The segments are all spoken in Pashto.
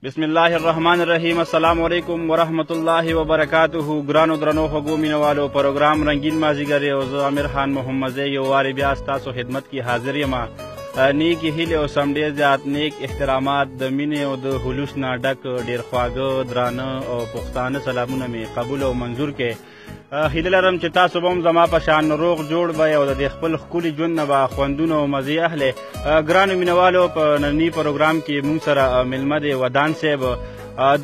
بسم الله الرحمن الرحیم. السلام علیکم ورحمت الله وبرکاته. ګرانو درنو خوږو مینوالو، پروګرام رنگین مازیګر او زه امیر خان محمد یو وارې بیا ستاسو خدمت کې حاضر یم. نیکې هیلې او سم ډېر زیات نیک احترامات د مینې او د خلوص نه ډک ډېر خواږه درانه او پښتانه سلامونه مې قبول او منظور کې. هیله لرم چې تاسو به هم زما په شان روغ جوړ به او د دې خپل ښکلي ژوند نه به خوندونه او مزې اخلئ. ګرانو مینوالو، په ننني پروګرام کې موږ سره میلمه دی ودان صاحب.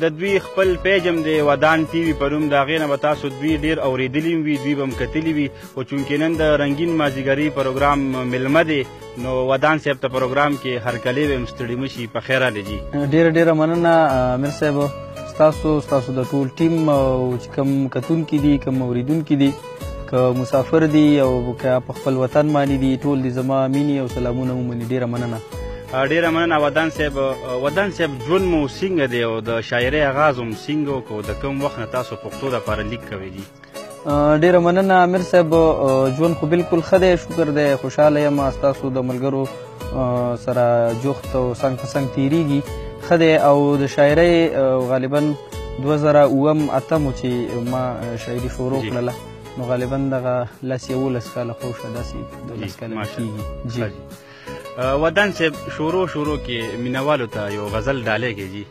د دوی خپل پیج هم دی ودان ټي وي په نوم. د هغې نه به تاسو دوی ډېر اورېدلي وي، دوی به هم کتلي وي. خو چونکې نن د رنګین مازدیګري پروګرام میلمه دی، نو ودان صاحب ته پروګرام کې هرکلی به هم ستړي مه شي. په خیر راغلی جي. ډېره مننه امیر صاحب، ستاسو د ټول ټیم او چې کوم کتونکي دي، کوم اوریدونکي دي، که مسافر دي او که په خپل وطن باندې دي، ټول دي زما مینې او سلامونه ومني. ډېره مننه. ډېره مننه ودان صاحب. ودان صاحب، ژوند مو څنګه دی او د شاعرۍ آغاز هم څنګه وکړو؟ د کوم وخت نه تاسو پښتو دپاره لیک کوئ دي؟ ډېره مننه امیر صاحب. ژوند خو بالکل ښه دی، شکر دی، خوشحاله یم. ستاسو د ملګرو سره جوخت او څنګ په څنګ تېرېږي، ښه دی. او د شاعرۍ غالبا 2008 چې ما شاعري شروع کړله، نو غالبا دغه 11 کاله خو شه، داسې 12 کاله کېږي. جی ودان صاحب، شروع کې مینوالو ته یو غزل ډالۍ کې جي.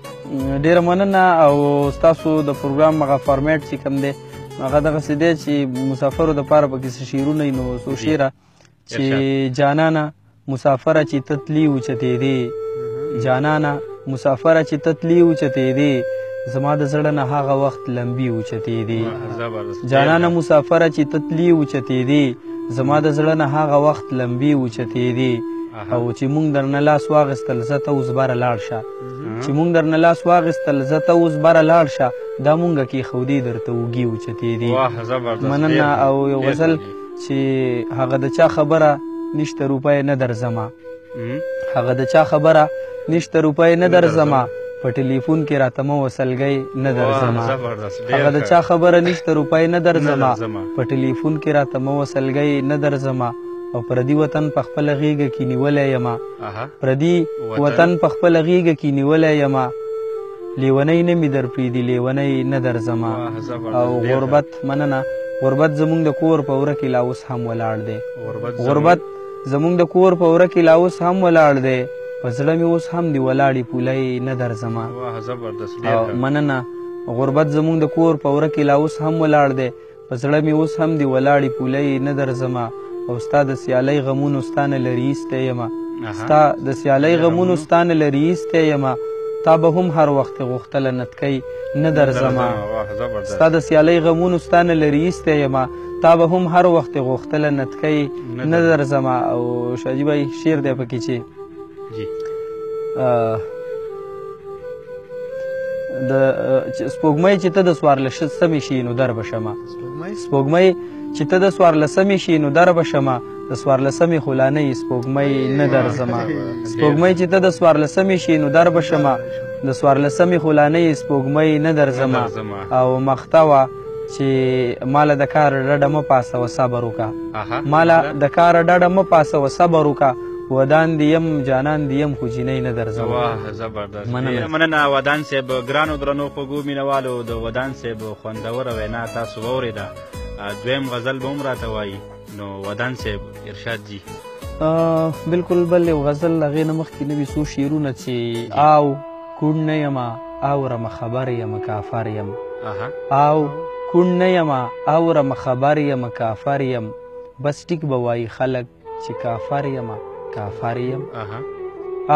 ډېره مننه. او ستاسو د پروګرام هغه فارمیټ چې کوم دی، هغه دغسې دی چې مسافرو دپاره پکې څه شعرونه وي. نو څو شعره چې جانانه مسافره چې تتلي اوچتېدې، جانانه مسافره چې تتلي اوچتېدې، زما د زړه نه هغه وخت لمبي اوچتېدې. جانانه مسافره چې تتلي اوچتېدې، زما د زړه نه هغه وخت لمبي اوچتېدې. او چې مونږ درنه لاس واغېستل زه ته اوس بره لاړ شه، چې مونږ درنه لاس واغېستل زه ته اوس بره لاړ شه، دا مونږه کېښودې درته اوږې اوچتېدې. مننه. او یو غزل چې هغه د چا خبره نشته روپۍ نه درځمه، هغه د چا خبره نشته روپۍ نه درځمه، په ټلیفون کې راته مه وسلګۍ نه درځمه، هغه د چا خبره نشته روپۍ نه درځمه، په ټلیفون کې راته مه وسلګۍ نه درځمه. او پردي وطن په خپله غېږه کې نیولی یمه، پردي وطن په خپله غېږه کې نیولی یمه، لیونی نه مې در پرېږدي لیونی نه درځمه. او غربت، مننه. غربت زمونږ د کور په وره کې لا اوس هم ولاړ دی، غربت زمونږ د کور په وره کې لا اوس هم ولاړ دی، په زړه مې اوس هم د ولاړې پولۍ نه درځمه. مننه. غربت زمونږ د کور په وره کې لا اوس هم ولاړ دی، په زړه مې اوس هم د ولاړې پولۍ نه درځمه. او ستا د سیالۍ غمونو ستا نه لرې ایستی یمه، ستا د سیالۍ غمونو ستا نه لرې ایستی یمه، تا به هم هر وخت غوښتله نتکۍ نه درځمه، ستا د سیالۍ غمونو ستا نه لرې ایستی یمه، تا به هم هر وخت غوښتله نتکۍ نه درځمه. او شاجي بھائی شعر دی پکې چې د سپوږمۍ چې ته د 14 شي نو در به شمه، سپوږمۍ چې ته د 14 شي نو در به شمه، د 14 خو لا نه یې سپوږمۍ نه درځمه، سپوږمۍ چې ته د 14 شي نو در به شمه، د 14 خو لا نه یې سپوږمۍ نه درځمه. او مخته وه چې ماله د کار ډډه مه پاسوه صبر وکړه، ماله د کار ډډه مه پاسوه صبر وکړه، ودان دي یم جانان دي یم خو جینۍ نه درځمه. واه، زبردست. مننه ودان صاحب. ګرانو درنو خوږو مینوالو، د ودان صاحب خوندوره وینا تاسو واورېده. دویم غزل به هم راته وایي، نو ودان صاحب ارشاد جي. بالکل بل یو غزل هغې نه مخکې نوي څو شعرونه چې او کوڼ نه یمه اورمه خبر یمه کافر یم، او کوڼ نه یمه اورمه خبر یمه کافر یم، بس ټیک به وایي خلک چې کافر یمه کافر یم،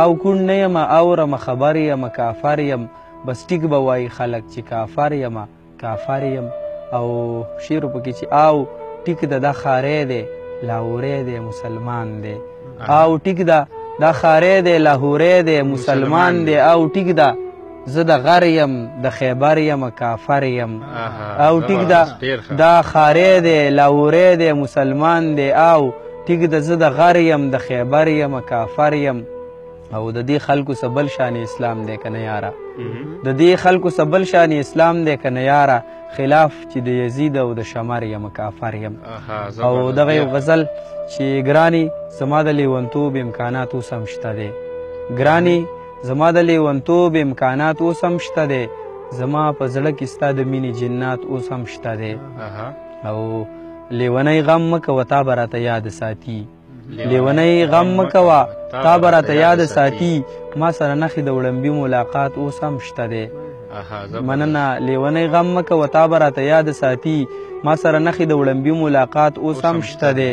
او کوڼ نه یمه اورمه خبر یمه کافر یم، بس ټیک به وایي خلک چې کافر یمه کافر یم. او شعر پکې چې او ټیک ده دا خاری دی لاهوری دی مسلمان دی، او ټیک ده دا خاری دی لاهوری دی مسلمان دی، او ټیک ده زه د غر یم د خیبر یم کافر یم، او ټیک ده دا خاری دی لاهوری دی مسلمان دی، او ټیک ده زه د غر یم د خیبر یم کافر یم. او د دې خلکو څه بل شان اسلام دی که نه یاره، د دې خلکو څه بل شان اسلام دی که نه یاره، خلاف چې د یزید او د شمر یم کافر یم. او دغه یو غزل چې ګرانې زما د لیونتوب امکانات اوس هم شته دی، ګرانې زما د لیونتوب امکانات اوس هم شته دی زما په زړه کې ستا د مینې جنات اوس هم شته دی او لیونی غم مه کوه تا به راته یاد ساتي لیونی غم مه کوه تا به راته یاد ساتي ما سره نښې د وړمبي ملاقات اوس هم شته دی مننه لیونی غم مه کوه تا به راته یاد ساتي ما سره نښې د وړمبي ملاقات اوس هم شته دی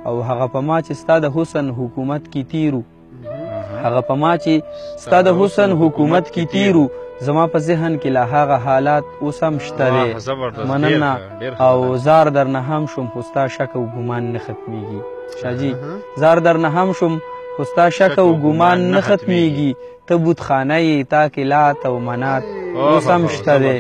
او هغه په ما چې ستا د حسن حکومت کې تیرو هغه په ما چې ستا د حسن حکومت کې تیرو زما په ذهن کې لا هغه حالات اوس هم شته دی مننه او زار درنه هم شوم خو ستا شک او ګمان نه ختمیږي شاجي زار درنه هم شوم خو ستا شک او ګمان نه ختمیږي ته بتخانه یې تا کې لات او منات اوس هم شته دی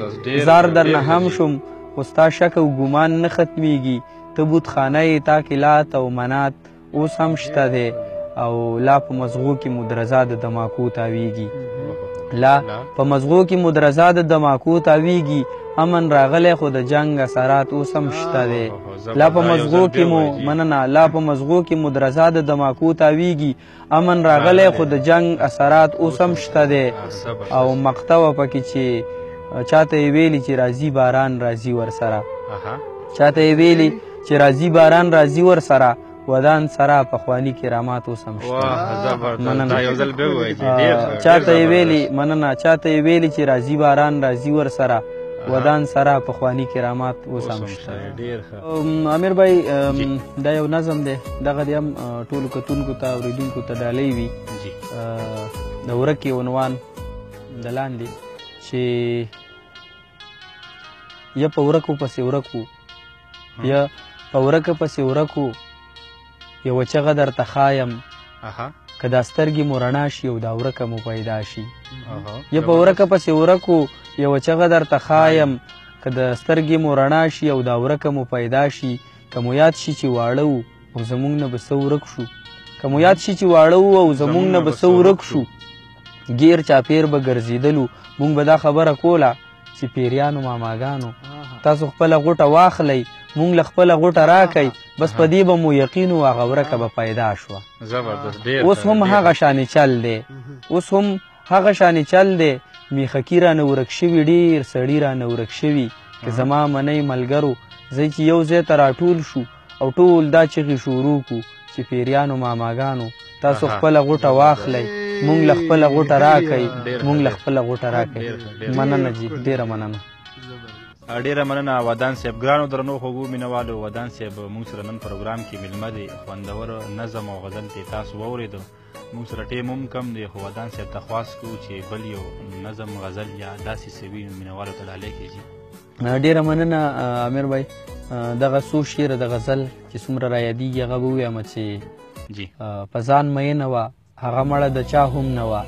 زار درنه هم شوم خو ستا شک او ګمان نه ختمیږي ته بتخانه یې تا کې لات او منات اوس هم شته دی او لا په مزغو کې مدرزا د دماکو تاویږي لا په مزغو کې مدرزا د دماکو تاویږي امن راغلی خو د جنگ اثرات اوس هم شته دی لا په مزغو کې مو مننه لا په مزغو کې مدرزا د دماکو تاویږي امن راغلی خو د جنگ اثرات اوس هم شته دی او مقطع وه پکې چې چاته یې ویلي چې راځي باران راځي ورسره چاته یې ویلي چې راځي باران راځي ورسره ودان سره پخوانی کرامات اوس هم شته مننه چاته یې ویلي مننه چاته یې ویلي چې راځي باران راځي ورسره ودان سره پخوانی کرامات اوس هم شته امیر بھائی دا یو نظم دی دغه دی هم ټولو کتونکو ته اورېدونکو ته ډالۍ وي د ورکې عنوان د لاندې چې یا په ورکو پسې ورکو یا په ورکه پسې ورکو یوه چغه درته ښایم که دا سترګې مو رڼا شي او دا ورکه مو پیدا شي یا په ورکه پسې ورکو یوه چغه درته ښایم که د سترګې مو رڼا شي او دا ورکه مو پیدا شي که مو یاد شي چې واړه وو او زموږ نه به څه ورک شو که مو یاد شي چې واړه وو او زموږ نه به څه ورک شو ګیر چاپیر به ګرځېدلو موږ به دا خبره کوله چې پیریانو ماماګانو تاسو خپله غوټه واخلئ مونږ له خپله غوټه راکئ بس په دې به مو یقین و هغه ورکه به پیدا شوه اوس هم هغه شانې چل دی اوس هم هغه شانې چل دی میخکي رانه ورک شوي ډېر سړي رانه ورک شوي که زما منۍ ملګرو زه چې یو ځای ته راټول شو او ټول دا چغې شروع کړو چې پیریانو ماماګانو تاسو خپله غوټه واخلئ مونږ له خپله غوټه راکئ مونږ له خپله غوټه راکئ مننه جي ډېره مننه ډیره مننه ودان صاحب ګرانو درنو خوږو مینوالو ودان صاحب موږ سره نن پروګرام کې میلمه دی خوندور نظم او غزل ته تاسو واورېدو موږ سره ټیم هم کم دی خو ودان صاحب ته خواست کوو چې بل یو نظم غزل یا داسې څه وي مینوالو ته ډالۍ کړي ډیره مننه امیر بھائی دغه څو شعر د غزل چې څومره رایادېږي هغه به ووایم چې په ځان مینه وه هغه مړه د چا هم نه وه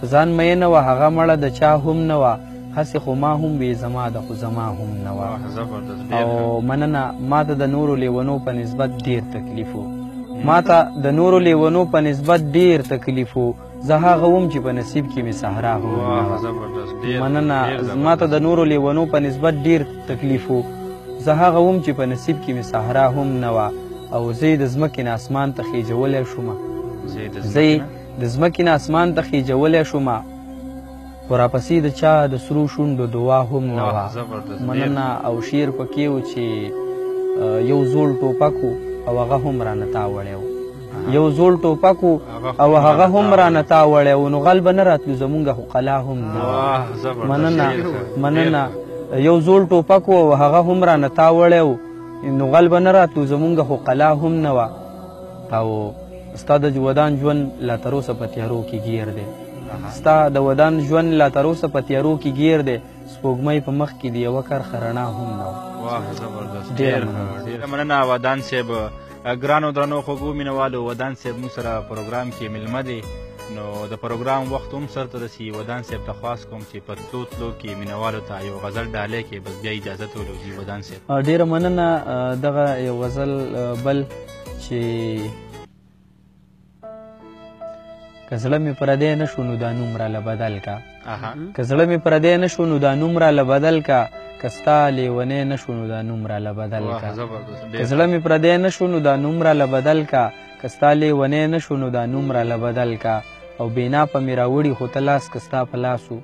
په ځان مینه وه هغه مړه د چا هم نه وه هسې خو ما هم وې زما ده خو زما هم نه وه او مننه ما ته د نورو لیونو په نسبت ډېر تکلیف و ما ته د نورو لیونو په نسبت ډېر تکلیف و زه هغه وم چې په نصیب کې مې صحرا هم نه مننه ما ته د نورو لیونو په نسبت ډېر تکلیف و زه هغه وم چې په نصیب کې مې صحرا هم نه وه او زه یې د ځمکې نه اسمان ته خیجولی شومه زه یې د ځمکې نه اسمان ته خیجولی شومه خو راپسې د چا د سرو شونډو دعا هم نه وه مننه او شعر پکې و چې یو زوړ ټوپک و او هغه هم رانه تاوړی و یو زوړ ټوپک و او هغه هم رانه تاوړی و نو غل به نه راتلو زمونږ خو قلا هم نه وه مننه یو زوړ ټوپک و او هغه هم رانه تاوړی و نو غل به نه راتلو زمونږ خو قلا هم نه وه او ستا د ودان ژوند لا تر اوسه په تیارو کې گیر دی ستا د ودان ژوند لا تر اوسه په تیارو کې گیر دی سپوږمۍ په مخ کې د یوه کرښه رڼا هم نه وه ډېره مننه ودان صاحب ګرانو درنو خوږو مینوالو ودان صاحب موږ سره پروګرام کې میلمه دی نو د پروګرام وخت هم سرته رسي ودان صاحب ته خواست کوم چې په تلو تلو کې مینوالو ته یو غزل ډالۍ کړي بس بیا اجازت ولري ودان صاحب ډېره مننه دغه یو غزل بل چې که زړه مې پردی نه شو نو دا نوم راله بدل کا که زړه مې پردی نه شو نو دا نوم راله بدل کا که ستا لیونی نه شو نو دا نوم راله بدل کا که زړه مې پردی نه شو نو دا نوم راله بدل کا که ستا لیونی نه شو نو دا نوم راله بدل کا او بېناپه مې راوړي خو ته لاس که ستا په لاس و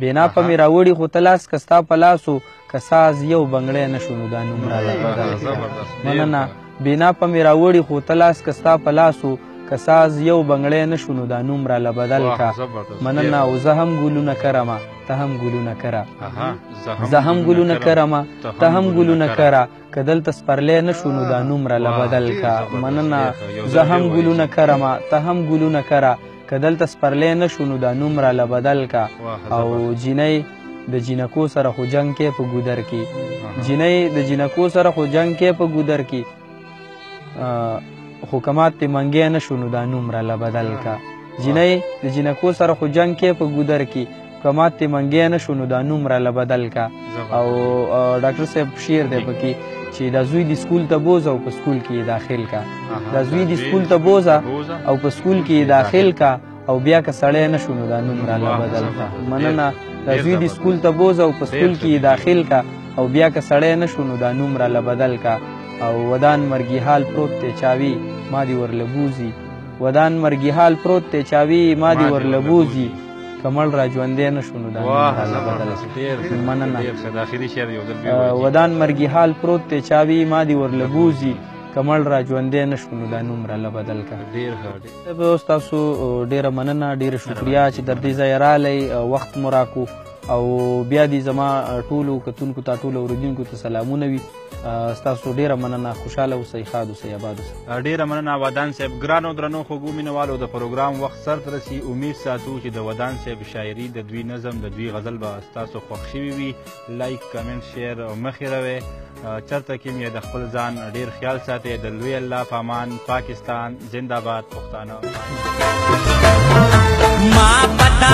بېناپه مې راوړي خو ته لاس که ستا په لاس و که ساز یو بنګړی نه شو نو دا نوم راله بدل کړه مننه بېناپه مې راوړي خو ته لاس که ستا په لاس و که ساز یو بنګړی نه شو نو دا نوم راله بدل کړه مننه او زه هم ګلونه کرمه ته هم ګلونه کره زه هم ګلونه کرمه ته هم ګلونه کره که دلته سپرلی نه شو نو دا نوم راله بدل کړه مننه زه هم ګلونه کرمه ته هم ګلونه کره که دلته سپرلی نه شو نو دا نوم راله بدل کړه او جینۍ د جینکو سره خو جنګ کې په ګودر کې جینۍ د جینکو سره خو جنګ کې په ګودر کې خو که مات دې منګی نه شو نو دا نوم راله بدل کړه جینۍ د جینکو سره خو جنګ کې په ګودر کې که مات دې منګی نه شو نو دا نوم راله بدل کړه او ډاکټر صاحب شعر دی پکې چې دا زوی دې سکول ته بوزه او په سکول کې یې داخل کړه دا زوی دې سکول ته بوزه او په سکول کې یې داخل کړه او بیا که سړی نه شو نو دا نوم راله بدل کړه مننه دا زوی دې سکول ته بوزه او په سکول کې یې داخل کړه او بیا که سړی نه شو نو دا نوم راله بدل کړه او ودان مرګي حال پروت دی چاوي ما دې ورله بوزي ودان مرګي حال پروت دی چاوي ما دې ورله بوزي کمل را ژوندی نه شو نو دا نوم راله بدل کړه مننه ودان مرګي حال پروت دی چاوي ما دې ورله بوزي کمل را ژوندی نه شو نو دا نوم راله بدل کړه اوس تاسو ډېره مننه ډېره شکریا چې در دې ځای رالی وخت مو راکو او بیا دې زما ټولو کتونکو ته ټولو اورېدونکو ته سلامونه وي ستاسو ډېره مننه خوشحاله اوسئ ښاد اوسئ آباد اوسئ ډېره مننه ودان صاحب ګرانو درنو خوږو مینهوالو د پروګرام وخت سرته رسي امید ساتو چې د ودان صاحب شاعري د دوی نظم د دوی غزل به ستاسو خوښ شوي وي لایک کمنټ شیر او مخې روئ چرته کې مې د خپل ځان ډېر خیال ساتئ د لوی الله په امان پاکستان زنده باد پښتانه ما پتا